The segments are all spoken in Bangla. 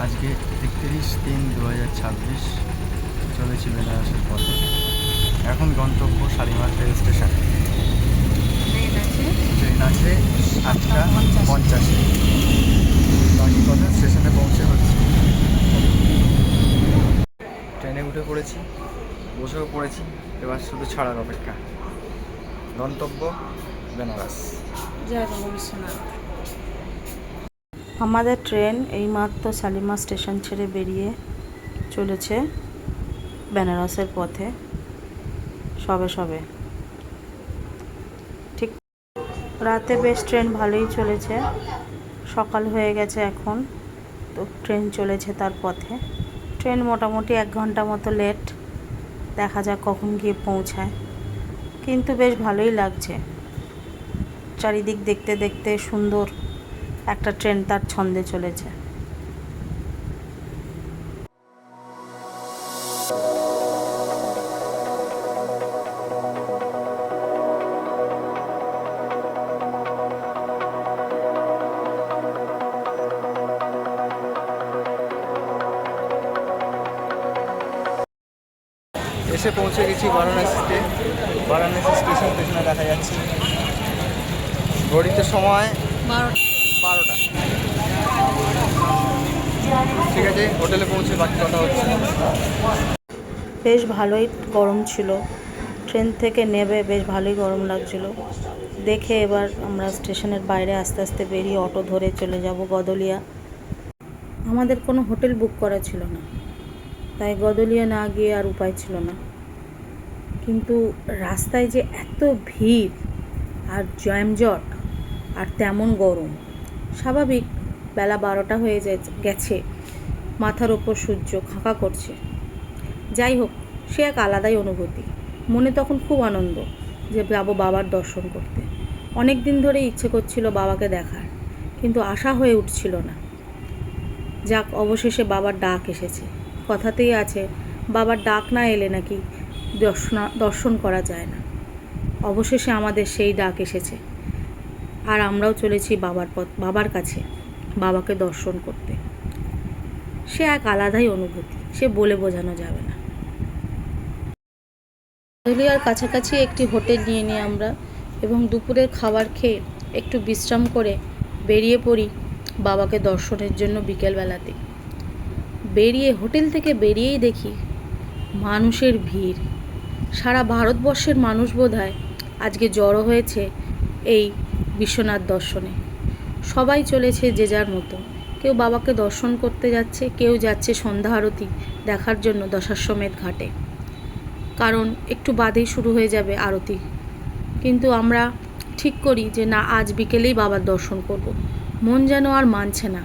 আজকে 31/3/2026 চলেছি বেনারসের পথে। এখন গন্তব্য শালিমার রেল স্টেশন। ট্রেন আছে 8:50। বাকি কথা স্টেশনে পৌঁছে হচ্ছে। ট্রেনে উঠে পড়েছি, বসেও পড়েছি, এবার শুধু ছাড়ার অপেক্ষা। গন্তব্য বেনারস। জয় বাবা বিশ্বনাথ। আমাদের ট্রেন এইমাত্র শালিমার স্টেশন ছেড়ে বেরিয়ে চলেছে বেনারসের পথে সবে। ঠিক রাতে বেশ ট্রেন ভালোই চলেছে, সকাল হয়ে গেছে এখন, তো ট্রেন চলেছে তার পথে। ট্রেন মোটামুটি 1 ঘন্টা মতো লেট, দেখা যাক কখন গিয়ে পৌঁছায়। কিন্তু বেশ ভালোই লাগছে, চারিদিক দেখতে দেখতে সুন্দর একটা ট্রেন তার ছন্দে চলেছে। এসে পৌঁছে গেছি বারাণসীতে। বারাণসী স্টেশন পেছনে দেখা যাচ্ছে। ঘড়িতে সময় 12টা। ঠিক আছে, হোটেলে পৌঁছে বাকি কথা হচ্ছে। বেশ ভালোই গরম ছিল, ট্রেন থেকে নেমে বেশ ভালোই গরম লাগছিল। দেখে এবার আমরা স্টেশনের বাইরে আস্তে আস্তে বেরিয়ে অটো ধরে চলে যাব গদলিয়া। আমাদের কোনো হোটেল বুক করা ছিল না, তাই গদলিয়া না গিয়ে আর উপায় ছিল না। কিন্তু রাস্তায় যে এত ভিড় আর জ্যামজট আর তেমন গরম, স্বাভাবিক, বেলা 12টা হয়ে গেছে, মাথার ওপর সূর্য খাঁকা করছে। যাই হোক, সে এক আলাদাই অনুভূতি। মনে তখন খুব আনন্দ যে যাবো বাবার দর্শন করতে। অনেক দিন ধরে ইচ্ছে করছিল বাবাকে দেখার, কিন্তু আশা হয়ে উঠছিল না। যাক, অবশেষে বাবার ডাক এসেছে। কথাতেই আছে, বাবার ডাক না এলে নাকি দর্শন করা যায় না। অবশেষে আমাদের সেই ডাক এসেছে, আর আমরাও চলেছি বাবার কাছে, বাবাকে দর্শন করতে। সে এক আলাদাই অনুভূতি, সে বলে বোঝানো যাবে না। গদলিয়ার কাছাকাছি একটি হোটেল নিয়ে আমরা, এবং দুপুরের খাবার খেয়ে একটু বিশ্রাম করে বেরিয়ে পড়ি বাবাকে দর্শনের জন্য। বিকেলবেলাতে হোটেল থেকে বেরিয়েই দেখি মানুষের ভিড়। সারা ভারতবর্ষের মানুষ বোধহয় আজকে জড়ো হয়েছে এই বিশ্বনাথ দর্শনে। সবাই চলেছে যে যার মতো, কেউ বাবাকে দর্শন করতে যাচ্ছে, কেউ যাচ্ছে সন্ধ্যা আরতি দেখার জন্য দশাশ্বমেধ ঘাটে, কারণ একটু বাদেই শুরু হয়ে যাবে আরতি। কিন্তু আমরা ঠিক করি যে না, আজ বিকেলেই বাবার দর্শন করব। মন যেন আর মানছে না,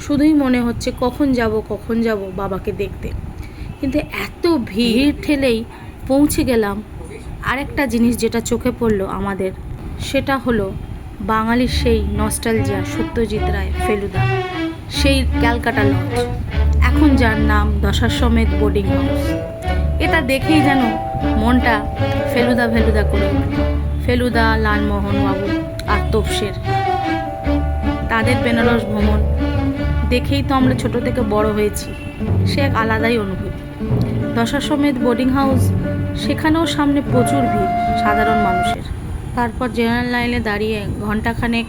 শুধুই মনে হচ্ছে কখন যাব বাবাকে দেখতে। কিন্তু এত ভিড় ঠেলেই পৌঁছে গেলাম। আরেকটা জিনিস যেটা চোখে পড়লো আমাদের, সেটা হলো বাঙালির সেই নস্টালজিয়া, সত্যজিৎ রায় ফেলুদা, সেই ক্যালকাটা লজ, এখন যার নাম দশাশ্বমেধ বোর্ডিং হাউস। এটা দেখেই যেন মনটা ফেলুদা করে উঠল। ফেলুদা, লালমোহন বাবু আর তপসের, তাদের বেনারস ভ্রমণ দেখেই তো আমরা ছোট থেকে বড় হয়েছি। সে এক আলাদাই অনুভূতি। দশাশ্বমেধ বোর্ডিং হাউস, সেখানেও সামনে প্রচুর ভিড় সাধারণ মানুষের। তারপর জেনারেল লাইনে দাঁড়িয়ে ঘন্টাখানেক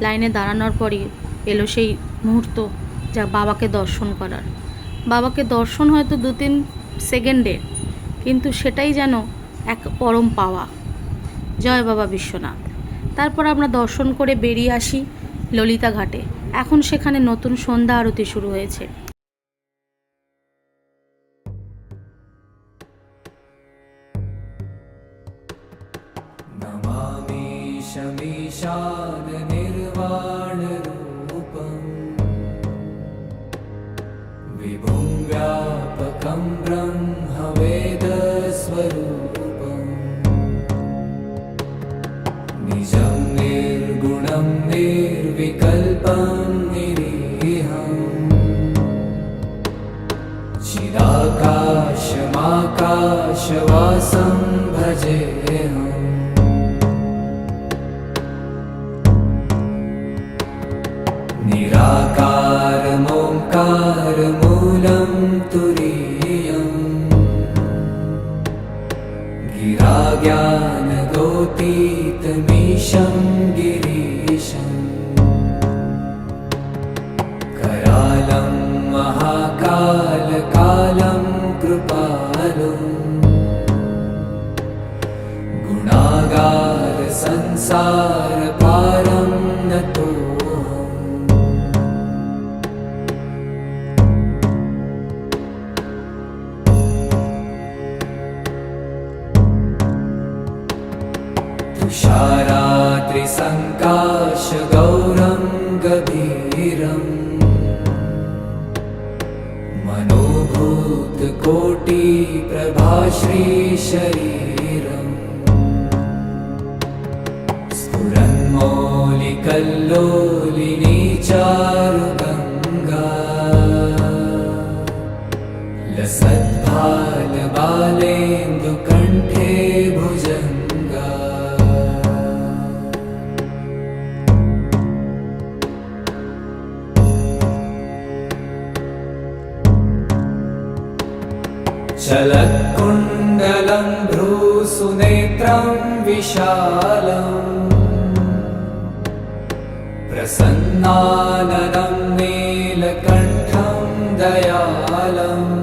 লাইনে দাঁড়ানোর পরই এলো সেই মুহূর্ত, যা বাবাকে দর্শন করার। বাবাকে দর্শন হয়তো 2-3 সেকেন্ডে, কিন্তু সেটাই যেন এক পরম পাওয়া। জয় বাবা বিশ্বনাথ। তারপর আমরা দর্শন করে বেরিয়ে আসি ললিতা ঘাটে। এখন সেখানে নতুন সন্ধ্যা আরতি শুরু হয়েছে। नमामि शमीशान निर्वाण रूपं विभुं व्यापकं ब्रह्मवेदस्वरूपं निजं निर्गुणं निर्विकल्पं निरीहं चिदाकाशमाकाशवासं भजेऽहम् निराकारमोङ्कार कालकालं कृपालुम् गुणागार संसार पारं नतोऽहम् तुषाराद्रिसङ्काशगौरं गभीरम् मनोभूतकोटिप्रभाश्रीशरीरम् स्फुरन्मौलिकल्लोलिनी चारुगङ्गा लसद्भालबालेन्दुकण्ठे भुजङ्गा चलत्कुण्डलं भ्रूसुनेत्रं विशालम् प्रसन्नाननं नीलकण्ठं दयालम्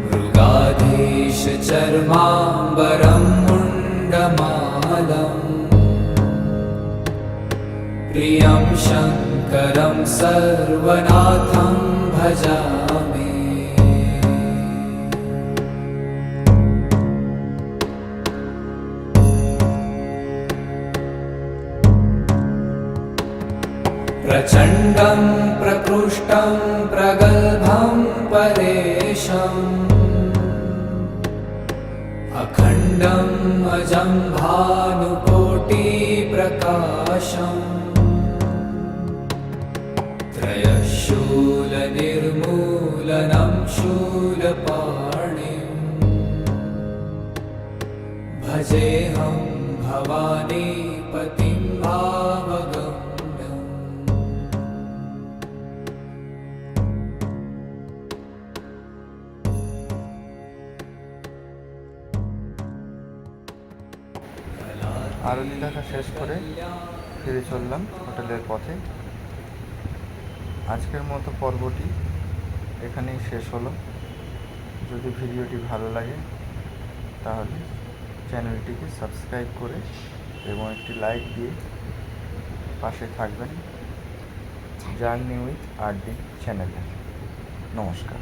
मृगाधीशचर्माम्बरं मुण्डमालम् प्रियं शङ्करं सर्वनाथं भजामि प्रचण्डं प्रकृष्टं प्रगल्भं परेशम् अखण्डम् अजं भानुकोटिप्रकाशम् त्रयशूलनिर्मूलनं शूलपाणिम् भजेऽहं भवानीपतिं भावगम् আরতি দেখা শেষ করে ফিরে চললাম হোটেলের পথে। আজকের মতো পর্বটি এখানেই শেষ হলো। যদি ভিডিওটি ভালো লাগে তাহলে চ্যানেলটিকে সাবস্ক্রাইব করে এবং একটি লাইক দিয়ে পাশে থাকবেন জার্নি উইথ আরডি চ্যানেলে। নমস্কার।